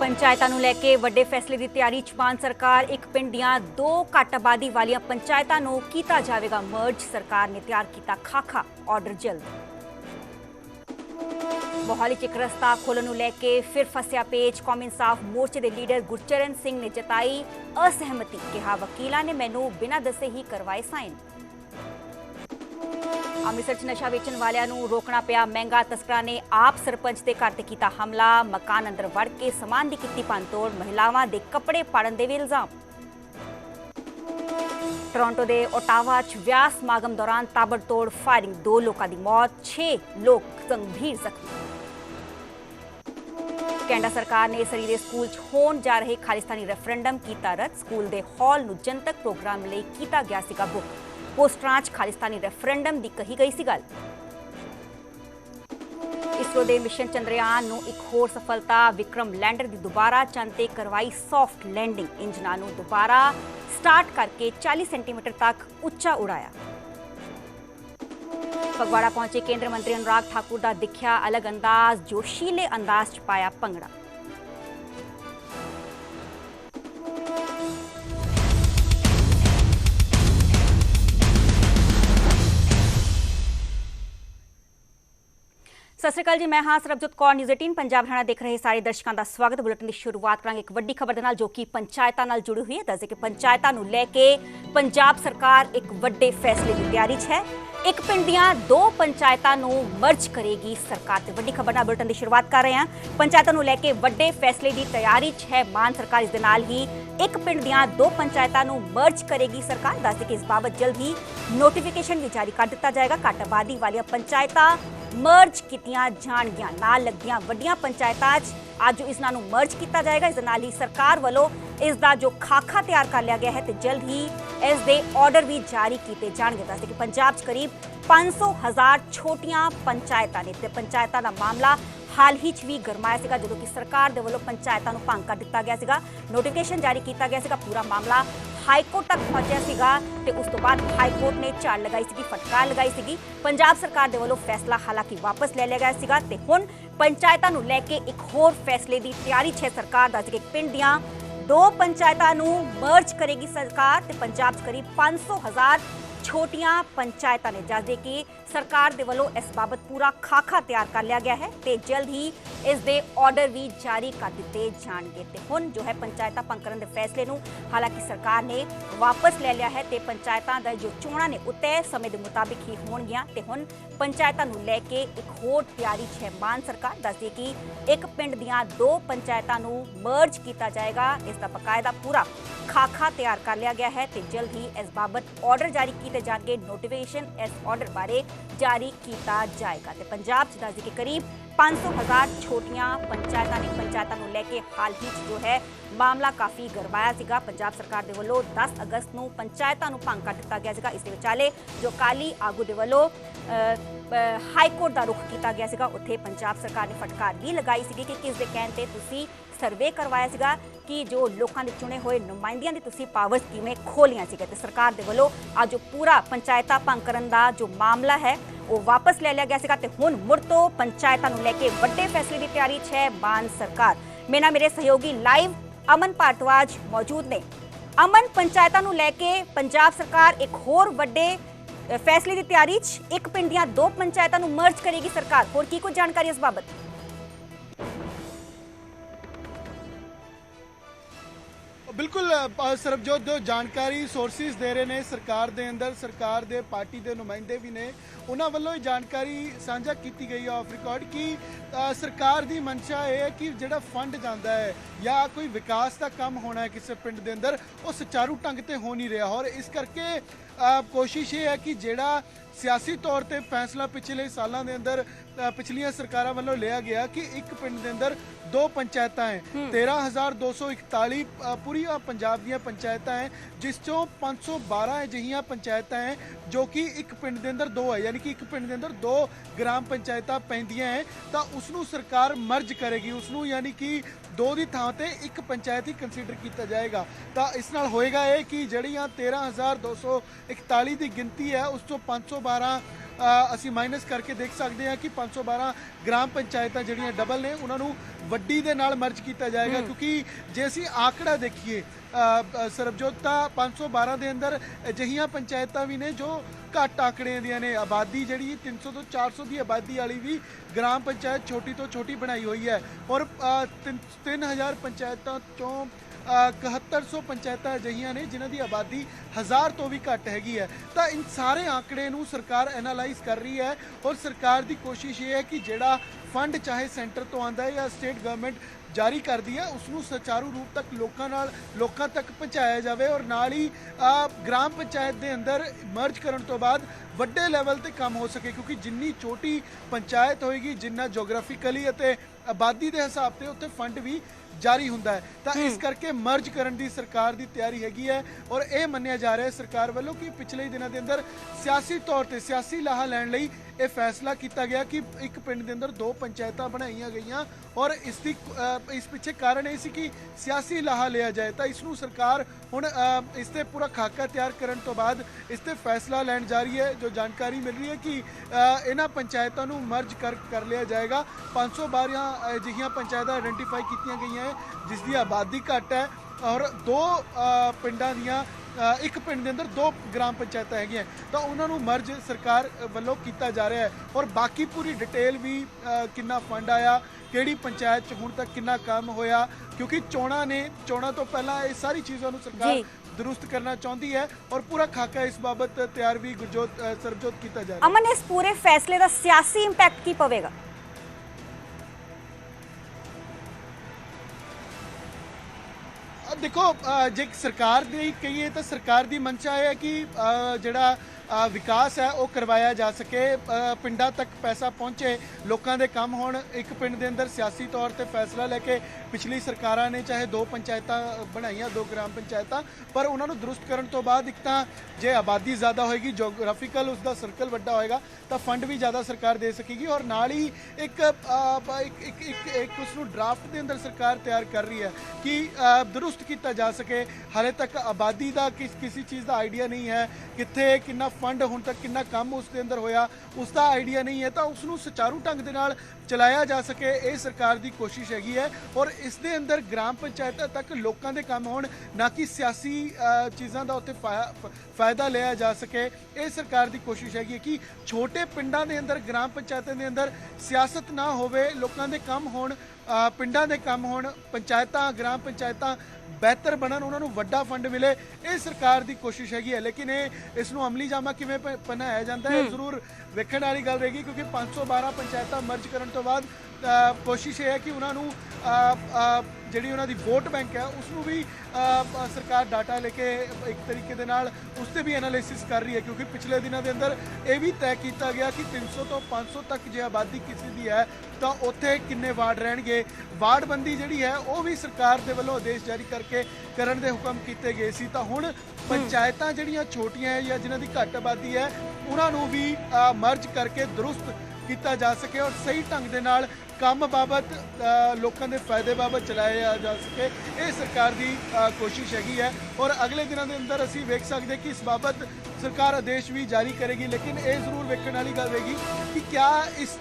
पंचायतों नूं लैके वड्डे फैसले की तैयारी च मान सरकार। एक पिंड दियां 2 घट आबादी वालियां पंचायतां नूं कीता जावेगा मर्ज। सरकार ने तैयार किया खाका, ऑर्डर जल्द। मोहाली च एक रस्ता खोलण नूं लैके फिर फसिया पेच। कौमी इंसाफ मोर्चे के लीडर गुरचरण सिंह ने जताई असहमति। कहा वकीलां ने मैनूं बिना दसे ही करवाए साइन। अमृतसर च नशा वेचण वालियां नूं रोकना पिया महंगा। तस्करां ने आप सरपंच के घर ते कीता हमला। मकान अंदर वड़ के समान दी कीती भंनतोड़। महिलावां दे कपड़े पाड़न दे भी इल्जाम। टोरंटो के ओटावा च विआह समागम दौरान ताबड़तोड़ फायरिंग। 2 लोगों की मौत, 6 लोग गंभीर जख्मी। कैनेडा सरकार ने सरीरे स्कूल च होण जा रहे खालिस्तानी रेफरेंडम कीता रद्द। स्कूल के हॉल नूं जनतक प्रोग्राम लई कीता गया सीगा बुक। पोस्टरां च खालिस्तानी रेफरेंडम की कही गई सी गल। इसरो के मिशन चंद्रयान नूं एक होर सफलता। विक्रम लैंडर की दोबारा चंद ते करवाई सॉफ्ट लैंडिंग। इंजनां नूं दोबारा स्टार्ट करके 40 सेंटीमीटर तक उच्चा उड़ाया। फगवाड़ा पहुंचे केंद्रीय मंत्री अनुराग ठाकुर का दिखिया अलग अंदाज। जोशीले अंदाज च पाया भंगड़ा। सत श्री अकाल जी, मैं हाँ सरबजोत कौर। न्यूज़ 18 पंजाब हरियाणा देख रहे सारे दर्शकों का स्वागत। बुलेटिन की शुरुआत करांगे एक वड्डी खबर दे नाल जो कि पंचायतां नाल जुड़ी हुई है। दस कि पंचायतां नूं लैके पंजाब सरकार एक वड्डे फैसले की तैयारी च है। एक पिंड दियां 2 पंचायतां नूं मर्ज करेगी सरकार। ते वड्डी खबर नाल बुलेटिन की शुरुआत कर रहे हैं। पंचायतां नूं लैके वड्डे फैसले की तैयारी च है मान सरकार। इस दे नाल ही एक पिंड दियां 2 पंचायतां नूं मर्ज करेगी सरकार। दस कि इस बाबत जल्द ही नोटिफिकेशन भी जारी कर दिता जाएगा। घट आबादी वालियां पंचायतां मर्ज कीतियां जाणगियां। नाल लगदियां वड्डियां पंचायतां अज इसनां नूं मर्ज किया जाएगा। इस नाल ही सरकार वालों इसका जो खाका तैयार कर लिया गया है तो जल्द ही इस दे ऑर्डर भी जारी किए जाएंगे। दसदे कि पंजाब च करीब 500,000 छोटियां पंचायतां ने ते पंचायतां दा मामला हाल ही च भी गरमाया सीगा जदों कि सरकार दे वल्लों पंचायतां नूं भंग कर दिता गया सीगा। नोटिफिकेशन जारी किया गया सीगा। पूरा मामला हाईकोर्ट तक पहुंचा सीगा ते उस तो बाद हाईकोर्ट ने झाड़ लगाई सीगी, फटकार लगाई सीगी। पंजाब सरकार दे वल्लों फैसला हालांकि वापस ले लिया गया सीगा ते हुण पंचायतां नूं लैके एक होर फैसले की तैयारी है सरकार। दस कि पिंड दियां 2 पंचायतां नूं मर्ज करेगी सरकार ते पंजाब च करीब 500,000 छोटियां पंचायतां ने। जदे कि सरकार दे वल्लों इस बाबत पूरा खाका तैयार कर लिया गया है ते जल्द ही इस दे ऑर्डर भी जारी कर दिते जाएंगे। ते हुण जो है पंचायतां भंग करन दे फैसले नूं हालांकि सरकार ने वापस ले लिया है ते पंचायतां दा जो चोणां ने उत्ते समय के मुताबिक ही होणगियां ते हुण पंचायतां नूं लैके एक होर तैयारी है मान सरकार। दसदे कि एक पिंड दियां 2 पंचायतां नूं मर्ज किया जाएगा। इसका बकायदा पूरा खाका तैयार कर लिया गया है ते जल्द ही इस बाबत ऑर्डर जारी किए जाएंगे। नोटिफिकेशन इस ऑर्डर बारे जारी किया जाएगा। तो पंजाब च दस के करीब 500,000 छोटियां पंचायतां ने। पंचायतां नूं लैके हाल ही जो है मामला काफ़ी गरमाया सीगा। पंजाब सरकार दे वल्लों 10 अगस्त नूं पंचायतां नूं भंग कर दिता गया सीगा। इस दे विचाले जो अकाली आगू दे वल्लों हाईकोर्ट का रुख किया गया सीगा उत्थे पंजाब सरकार ने फटकार भी लगाई सीगी कि किस दे कहण ते तुसीं सर्वे करवाया सीगा कि जो लोगों के चुने हुए नुमाइंदियां दी तुसीं पावर्स किवें खोलियां सीगे। ते सरकार दे वल्लों अज जो पूरा पंचायतां भंग करन दा जो मामला है वो वापस ले लिया गया सीगा ते हुण मुड़ तो पंचायतां नूं लैके वड्डे फैसले की तैयारी है मान सरकार। मेरे सहयोगी लाइव अमन भारद्वाज मौजूद ने। अमन, पंचायतां नूं लैके पंजाब सरकार एक होर वड्डे फैसले की तैयारी एक पिंड दियां 2 पंचायतां नूं मर्ज करेगी सरकार। होर की कुछ जानकारी इस बाबत? बिल्कुल सरबजोत जो जानकारी सोर्सिस दे रहे हैं सरकार दे अंदर, सरकार दे पार्टी के नुमाइंदे भी ने, उन्होंने वालों जानकारी साझा की गई है ऑफ रिकॉर्ड कि सरकार की मंशा है कि जो फंड जाता है या कोई विकास का काम होना है किसी पिंड के अंदर वो सुचारू ढंग से हो नहीं रहा। और इस करके कोशिश ये है कि जोड़ा सियासी तौर पर फैसला पिछले सालों के अंदर पिछलियां सरकारों वालों लिया गया कि एक पिंड के अंदर 2 पंचायत हैं। 13,241 पूरी पंजाब दी पंचायत हैं जिसों 512 अजिहियां पंचायत हैं जो कि एक पिंड के अंदर 2 है, यानी कि एक पिंड के अंदर 2 ग्राम पंचायत पैंदियां हैं तो उसनू सरकार मर्ज करेगी। उसनू यानी कि 2 की थां ते एक पंचायत ही कंसीडर किया जाएगा। तो इस नाल होएगा ये कि जड़ियां 13,241 की गिनती है उस 512 ਅਸੀਂ ਮਾਈਨਸ ਕਰਕੇ ਦੇਖ ਸਕਦੇ ਹਾਂ ਕਿ 512 ਗ੍ਰਾਮ ਪੰਚਾਇਤਾਂ ਜਿਹੜੀਆਂ ਡਬਲ ਨੇ ਉਹਨਾਂ ਨੂੰ ਵੱਡੀ ਦੇ ਨਾਲ ਮਰਜ ਕੀਤਾ ਜਾਏਗਾ ਕਿਉਂਕਿ ਜੇ ਅਸੀਂ ਆંકੜਾ ਦੇਖੀਏ ਸਰਬਜੋਤ ਤਾਂ 512 ਦੇ ਅੰਦਰ ਅਜਿਹੀਆਂ ਪੰਚਾਇਤਾਂ ਵੀ ਨੇ ਜੋ ਘੱਟ ਆંકੜਿਆਂ ਦੀਆਂ ਨੇ। ਆਬਾਦੀ ਜਿਹੜੀ 300 ਤੋਂ 400 ਦੀ ਆਬਾਦੀ ਵਾਲੀ ਵੀ ਗ੍ਰਾਮ ਪੰਚਾਇਤ ਛੋਟੀ ਤੋਂ ਛੋਟੀ ਬਣਾਈ ਹੋਈ ਹੈ ਔਰ 3000 ਪੰਚਾਇਤਾਂ ਚੋਂ 7100 ਪੰਚਾਇਤਾਂ ਅਜਿਹੀਆਂ ਨੇ ਜਿਨ੍ਹਾਂ ਦੀ ਆਬਾਦੀ 1000 ਤੋਂ ਵੀ ਘੱਟ ਹੈਗੀ ਹੈ। ਤਾਂ ਇਨ ਸਾਰੇ ਆંકੜੇ ਨੂੰ ਸਰਕਾਰ ਐਨਾਲਾਈਜ਼ ਕਰ ਰਹੀ ਹੈ ਔਰ ਸਰਕਾਰ ਦੀ ਕੋਸ਼ਿਸ਼ ਇਹ ਹੈ ਕਿ ਜਿਹੜਾ ਫੰਡ ਚਾਹੇ ਸੈਂਟਰ ਤੋਂ ਆਉਂਦਾ ਹੈ ਜਾਂ ਸਟੇਟ ਗਵਰਨਮੈਂਟ ਜਾਰੀ ਕਰਦੀ ਹੈ ਉਸ ਨੂੰ ਸੁਚਾਰੂ ਰੂਪ ਤੱਕ ਲੋਕਾਂ ਤੱਕ ਪਹੁੰਚਾਇਆ ਜਾਵੇ ਔਰ ਨਾਲ ਹੀ ਗ੍ਰਾਮ ਪੰਚਾਇਤ ਦੇ ਅੰਦਰ ਮਰਜ ਕਰਨ ਤੋਂ ਬਾਅਦ ਵੱਡੇ ਲੈਵਲ ਤੇ ਕੰਮ ਹੋ ਸਕੇ ਕਿਉਂਕਿ ਜਿੰਨੀ ਛੋਟੀ ਪੰਚਾਇਤ ਹੋਏਗੀ ਜਿੰਨਾ ਜੀਓਗ੍ਰਾਫਿਕਲੀ ਅਤੇ ਆਬਾਦੀ ਦੇ ਹਿਸਾਬ ਤੇ ਉੱਥੇ ਫੰਡ ਵੀ ਜਾਰੀ ਹੁੰਦਾ ਹੈ। ਤਾਂ ਇਸ ਕਰਕੇ ਮਰਜ ਕਰਨ ਦੀ ਸਰਕਾਰ ਦੀ ਤਿਆਰੀ ਹੈਗੀ ਹੈ ਔਰ ਇਹ ਮੰਨਿਆ ਜਾ ਰਿਹਾ ਹੈ ਸਰਕਾਰ ਵੱਲੋਂ ਕਿ ਪਿਛਲੇ ਦਿਨਾਂ ਦੇ ਅੰਦਰ ਸਿਆਸੀ ਤੌਰ ਤੇ ਸਿਆਸੀ ਲਾਹਾ ਲੈਣ ਲਈ ਇਹ ਫੈਸਲਾ ਕੀਤਾ ਗਿਆ ਕਿ ਇੱਕ ਪਿੰਡ ਦੇ ਅੰਦਰ 2 ਪੰਚਾਇਤਾਂ ਬਣਾਈਆਂ ਗਈਆਂ ਔਰ ਇਸ ਪਿੱਛੇ ਕਾਰਨ ਇਹ ਸੀ ਕਿ ਸਿਆਸੀ ਲਾਹਾ ਲਿਆ ਜਾਏ। ਤਾਂ ਇਸ ਨੂੰ ਸਰਕਾਰ ਹੁਣ ਇਸ ਤੇ ਪੂਰਾ ਖਾਕਾ ਤਿਆਰ ਕਰਨ ਤੋਂ ਬਾਅਦ ਇਸ ਤੇ ਫੈਸਲਾ ਲੈਣ ਜਾ ਰਹੀ ਹੈ। ਜੋ ਜਾਣਕਾਰੀ ਮਿਲ ਰਹੀ ਹੈ ਕਿ ਇਹਨਾਂ ਪੰਚਾਇਤਾਂ ਨੂੰ ਮਰਜ ਕਰ ਲਿਆ ਜਾਏਗਾ। 512 ਅਜਿਹੀਆਂ ਪੰਚਾਇਤਾਂ ਆਇਡੈਂਟੀਫਾਈ ਕੀਤੀਆਂ ਗਈਆਂ ਜਿਸ ਦੀ ਆਬਾਦੀ ਘੱਟ ਹੈ ਔਰ 2 ਪਿੰਡਾਂ ਦੀਆਂ ਇੱਕ ਪਿੰਡ ਦੇ ਅੰਦਰ 2 ਗ੍ਰਾਮ ਪੰਚਾਇਤਾਂ ਹੈਗੀਆਂ ਤਾਂ ਉਹਨਾਂ ਨੂੰ ਮਰਜ ਸਰਕਾਰ ਵੱਲੋਂ ਕੀਤਾ ਜਾ ਰਿਹਾ ਹੈ ਔਰ ਬਾਕੀ ਪੂਰੀ ਡਿਟੇਲ ਵੀ ਕਿੰਨਾ ਫੰਡ ਆਇਆ ਕਿਹੜੀ ਪੰਚਾਇਤ 'ਚ ਹੁਣ ਤੱਕ ਕਿੰਨਾ ਕੰਮ ਹੋਇਆ ਕਿਉਂਕਿ ਚੋਣਾਂ ਤੋਂ ਪਹਿਲਾਂ ਇਹ ਸਾਰੀ ਚੀਜ਼ਾਂ ਨੂੰ ਸਰਕਾਰ दुरुस्त करना चाहती है और पूरा खाका इस बाबत तैयार भी सरबजोत किया जा रहा है। अमन इस पूरे फैसले का सियासी इंपैक्ट की पवेगा? देखो जे सरकार दी कहिए तो सरकार दी मंशा है कि जड़ा विकास है वो करवाया जा सके पिंडा तक पैसा पहुँचे लोगों के काम होण। एक पिंड के अंदर सियासी तौर पर फैसला लैके पिछली सरकारां ने चाहे 2 पंचायतां बनाईयां 2 ग्राम पंचायतां पर उन्होंने दुरुस्त करने तो बाद एक तो जे आबादी ज़्यादा होएगी जोग्राफिकल उसका सर्कल वड्डा होएगा तो फंड भी ज़्यादा सरकार दे सकेगी और नाल ही एक उसनूं ड्राफ्ट के अंदर सरकार तैयार कर रही है कि दुरुस्त किया जा सके। हाले तक आबादी का किसी चीज़ का आइडिया नहीं है कित्थे कितना फंड हुण तक कितना काम उसके अंदर होया उसका आइडिया नहीं है तो उसनूं सुचारू ढंग दे नाल चलाया जा सके ये सरकार की कोशिश हैगी है और इस दे अंदर ग्राम पंचायतां तक लोगों के काम होण ना कि सियासी चीज़ों का उत्थे फायदा लिया जा सके। ये सरकार की कोशिश हैगी कि छोटे पिंडां दे अंदर ग्राम पंचायतां दे अंदर सियासत ना होवे लोगों के काम होण पिंडां दे काम होण पंचायतां ग्राम पंचायतां बेहतर बनन उन्होंने वड्डा फंड मिले ये सरकार की कोशिश हैगी है। लेकिन इसनूं अमली जामा किवें पहनाया जाता है जरूर वेखण वाली गल रहेगी क्योंकि 512 पंचायतां मर्ज करन तो बाद कोशिश ये है कि उन्होंने ਜਿਹੜੀ ਉਹਨਾਂ ਦੀ ਵੋਟ ਬੈਂਕ ਹੈ ਉਸ ਨੂੰ ਵੀ ਸਰਕਾਰ ਡਾਟਾ ਲੈ ਕੇ ਇੱਕ ਤਰੀਕੇ ਦੇ ਨਾਲ ਉਸ ਤੇ ਵੀ ਐਨਾਲਿਸਿਸ ਕਰ ਰਹੀ ਹੈ ਕਿਉਂਕਿ ਪਿਛਲੇ ਦਿਨਾਂ ਦੇ ਅੰਦਰ ਇਹ ਵੀ ਤੈਅ ਕੀਤਾ ਗਿਆ ਕਿ 300 ਤੋਂ 500 ਤੱਕ ਜੇ ਆਬਾਦੀ ਕਿਸੇ ਦੀ ਹੈ ਤਾਂ ਉੱਥੇ ਕਿੰਨੇ ਵਾਰਡ ਰਹਿਣਗੇ। ਵਾਰਡਬੰਦੀ ਜਿਹੜੀ ਹੈ ਉਹ ਵੀ ਸਰਕਾਰ ਦੇ ਵੱਲੋਂ ਆਦੇਸ਼ ਜਾਰੀ ਕਰਕੇ ਕਰਨ ਦੇ ਹੁਕਮ ਕੀਤੇ ਗਏ ਸੀ। ਤਾਂ ਹੁਣ ਪੰਚਾਇਤਾਂ ਜਿਹੜੀਆਂ ਛੋਟੀਆਂ ਹੈ ਜਾਂ ਜਿਨ੍ਹਾਂ ਦੀ ਘੱਟ ਆਬਾਦੀ ਹੈ ਉਹਨਾਂ ਨੂੰ ਵੀ ਮਰਜ ਕਰਕੇ ਦਰੁਸਤ ਕੀਤਾ ਜਾ ਸਕੇ ਔਰ ਸਹੀ ਢੰਗ ਦੇ ਨਾਲ ਕੰਮ ਬਾਬਤ ਲੋਕਾਂ ਦੇ ਫਾਇਦੇ ਬਾਬਤ ਚਲਾਇਆ ਜਾ ਸਕੇ ਇਹ ਸਰਕਾਰ ਦੀ ਕੋਸ਼ਿਸ਼ ਹੈਗੀ ਹੈ ਔਰ ਅਗਲੇ ਦਿਨਾਂ ਦੇ ਅੰਦਰ ਅਸੀਂ ਵੇਖ ਸਕਦੇ ਕਿ ਇਸ ਬਾਬਤ ਸਰਕਾਰ ਆਦੇਸ਼ ਵੀ ਜਾਰੀ ਕਰੇਗੀ। ਲੇਕਿਨ ਇਹ ਜ਼ਰੂਰ ਵੇਖਣ ਵਾਲੀ ਗੱਲ ਰਹੇਗੀ ਕਿ ਕਿਆ ਇਸ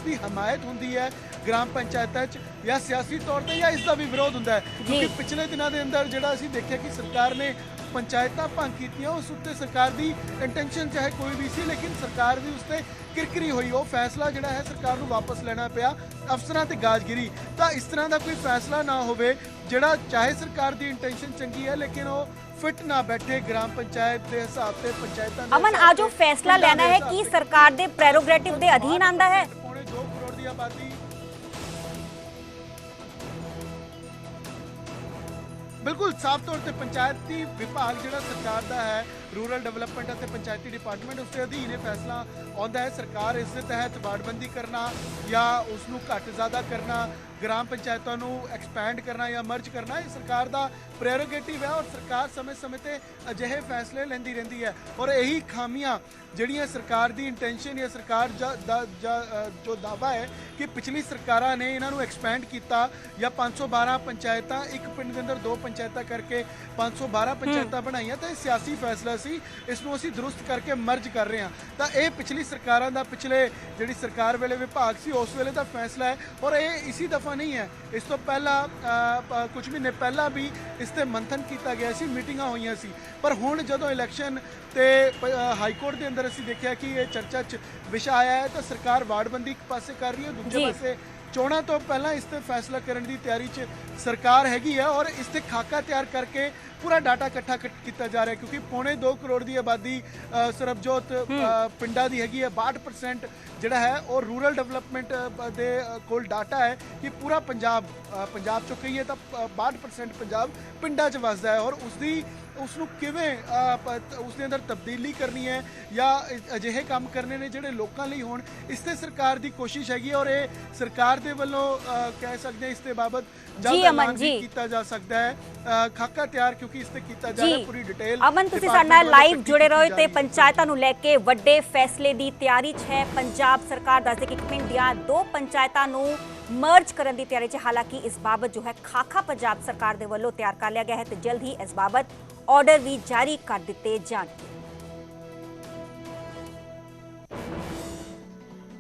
ਦੀ ਹਮਾਇਤ ਹੁੰਦੀ ਹੈ ग्राम पंचायतों या सियासी तौर पर या इसका भी विरोध होंगे क्योंकि पिछले दिनों के अंदर जो असीं देखिया कि सरकार ने पंचायतां भंग कीतियां उस उत्ते सरकार की इंटेंशन चाहे कोई भी सी लेकिन सरकार की उसते किरकिरी हुई वो फैसला जोड़ा है सरकार को वापस लेना पिया अफसरां ते गाजगिरी। तो इस तरह का कोई फैसला ना होवे जोड़ा चाहे सरकार की इंटेंशन चंगी है लेकिन वो फिट ना बैठे ग्राम पंचायत के हिसाब से पंचायतां अमन आज जो फैसला लेना है कि सरकार के प्रेरोगेटिव के अधीन आंदा है 2 करोड़ की आबादी बिल्कुल साफ तौर पर पंचायती विभाग जो सरकार का है रूरल डेवलपमेंट और पंचायती डिपार्टमेंट उसके अधीन ये फैसला आता है। सरकार इस तहत वार्डबंदी करना या उसनूं घट ज़्यादा करना ग्राम पंचायतों को एक्सपैंड करना या मर्ज करना ये सरकार का प्रेरोगेटिव है और सरकार समय समय पर अजिहे फैसले लेंदी रहिंदी है और यही खामियां जिहड़ियां सरकार की इंटेंशन या सरकार जो दावा है कि पिछली सरकारां ने इन्हों एक्सपैंड किया या 512 पंचायतां एक पिंड के अंदर 2 पंचायतां करके 512 पंचायतां बनाईयां तो सियासी फैसला ਸੀ, ਇਸ ਨੂੰ ਅਸੀਂ ਦਰੁਸਤ ਕਰਕੇ ਮਰਜ ਕਰ ਰਹੇ ਹਾਂ। ਤਾਂ ਇਹ ਪਿਛਲੀ ਸਰਕਾਰਾਂ ਦਾ, ਪਿਛਲੇ ਜਿਹੜੀ ਸਰਕਾਰ ਵੇਲੇ ਵਿਭਾਗ ਸੀ ਉਸ ਵੇਲੇ ਦਾ ਫੈਸਲਾ ਹੈ ਔਰ ਇਹ ਇसी ਦਫਾ ਨਹੀਂ ਹੈ। ਇਸ ਤੋਂ ਪਹਿਲਾਂ ਕੁਝ ਮਹੀਨੇ ਪਹਿਲਾਂ ਵੀ ਇਸ ਤੇ ਮੰਥਨ ਕੀਤਾ ਗਿਆ ਸੀ, ਮੀਟਿੰਗਾਂ ਹੋਈਆਂ ਸੀ। ਪਰ ਹੁਣ ਜਦੋਂ ਇਲੈਕਸ਼ਨ ਤੇ ਹਾਈ ਕੋਰਟ ਦੇ ਅੰਦਰ ਅਸੀਂ ਦੇਖਿਆ ਕਿ ਇਹ ਚਰਚਾ 'ਚ ਵਿਸ਼ਾ ਆਇਆ ਹੈ ਤਾਂ ਸਰਕਾਰ ਵਾਰਡਬੰਦੀ ਇੱਕ ਪਾਸੇ ਕਰ ਰਹੀ ਹੈ, ਦੂਜੇ ਪਾਸੇ ਚੋਣਾਂ ਤੋਂ ਪਹਿਲਾਂ ਇਸ ਤੇ ਫੈਸਲਾ ਕਰਨ ਦੀ ਤਿਆਰੀ 'ਚ ਸਰਕਾਰ ਹੈਗੀ ਹੈ ਔਰ ਇਸ ਤੇ ਖਾਕਾ ਤਿਆਰ ਕਰਕੇ ਪੂਰਾ ਡਾਟਾ ਇਕੱਠਾ ਕੀਤਾ ਜਾ ਰਿਹਾ ਕਿਉਂਕਿ 2.25 ਕਰੋੜ ਦੀ ਆਬਾਦੀ ਸਰਬਜੋਤ ਪਿੰਡਾਂ ਦੀ ਹੈਗੀ ਹੈ। 62% ਜਿਹੜਾ ਹੈ ਉਹ ਰੂਰਲ ਡਿਵੈਲਪਮੈਂਟ ਦੇ ਕੋਲ ਡਾਟਾ ਹੈ ਕਿ ਪੂਰਾ ਪੰਜਾਬ ਚੋਂ ਕਹੀਏ ਤਾਂ 62% ਪੰਜਾਬ ਪਿੰਡਾਂ 'ਚ ਵਸਦਾ ਹੈ ਔਰ ਉਸ ਨੂੰ ਕਿਵੇਂ ਉਸ ਦੇ ਅੰਦਰ ਤਬਦੀਲੀ ਕਰਨੀ ਹੈ ਜਾਂ ਅਜਿਹੇ ਕੰਮ ਕਰਨੇ ਨੇ ਜਿਹੜੇ ਲੋਕਾਂ ਲਈ ਹੋਣ, ਇਸ ਤੇ ਸਰਕਾਰ ਦੀ ਕੋਸ਼ਿਸ਼ ਹੈਗੀ ਔਰ ਇਹ ਸਰਕਾਰ ਦੇ ਵੱਲੋਂ ਕਹਿ ਸਕਦੇ ਹਾਂ ਇਸ ਦੇ ਬਾਬਤ ਜਲਦ ਐਲਾਨ ਵੀ ਕੀਤਾ ਜਾ ਸਕਦਾ ਹੈ। ਖਾਕਾ ਤਿਆਰ ਕਿਉਂਕਿ ਇਸ ਤੇ ਕੀਤਾ ਜਾ ਰਿਹਾ, ਪੂਰੀ ਡਿਟੇਲ। ਅਮਨ, ਤੁਸੀਂ ਸਾਡੇ ਨਾਲ ਲਾਈਵ ਜੁੜੇ ਰਹੋ ਤੇ ਪੰਚਾਇਤਾਂ ਨੂੰ ਲੈ ਕੇ ਵੱਡੇ ਫੈਸਲੇ ਦੀ ਤਿਆਰੀ 'ਚ ਹੈ ਪੰਜਾਬ ਸਰਕਾਰ। ਦੱਸਦੇ ਕਿ ਇੱਕ ਪਿੰਡ ਦੀਆਂ 2 ਪੰਚਾਇਤਾਂ ਨੂੰ ਮਰਜ ਕਰਨ ਦੀ ਤਿਆਰੀ 'ਚ, ਹਾਲਾਂਕਿ ਇਸ ਬਾਬਤ ਜੋ ਹੈ ਖਾਕਾ ਪੰਜਾਬ ਸਰਕਾਰ ਦੇ ਵੱਲੋਂ ਤਿਆਰ ਕਰ ਲਿਆ ਗਿਆ ਹੈ ਤੇ ਜਲਦ ਹੀ ਇਸ ਬਾਬਤ ਆਰਡਰ ਵੀ ਜਾਰੀ ਕਰ ਦਿੱਤੇ ਜਾਣਗੇ।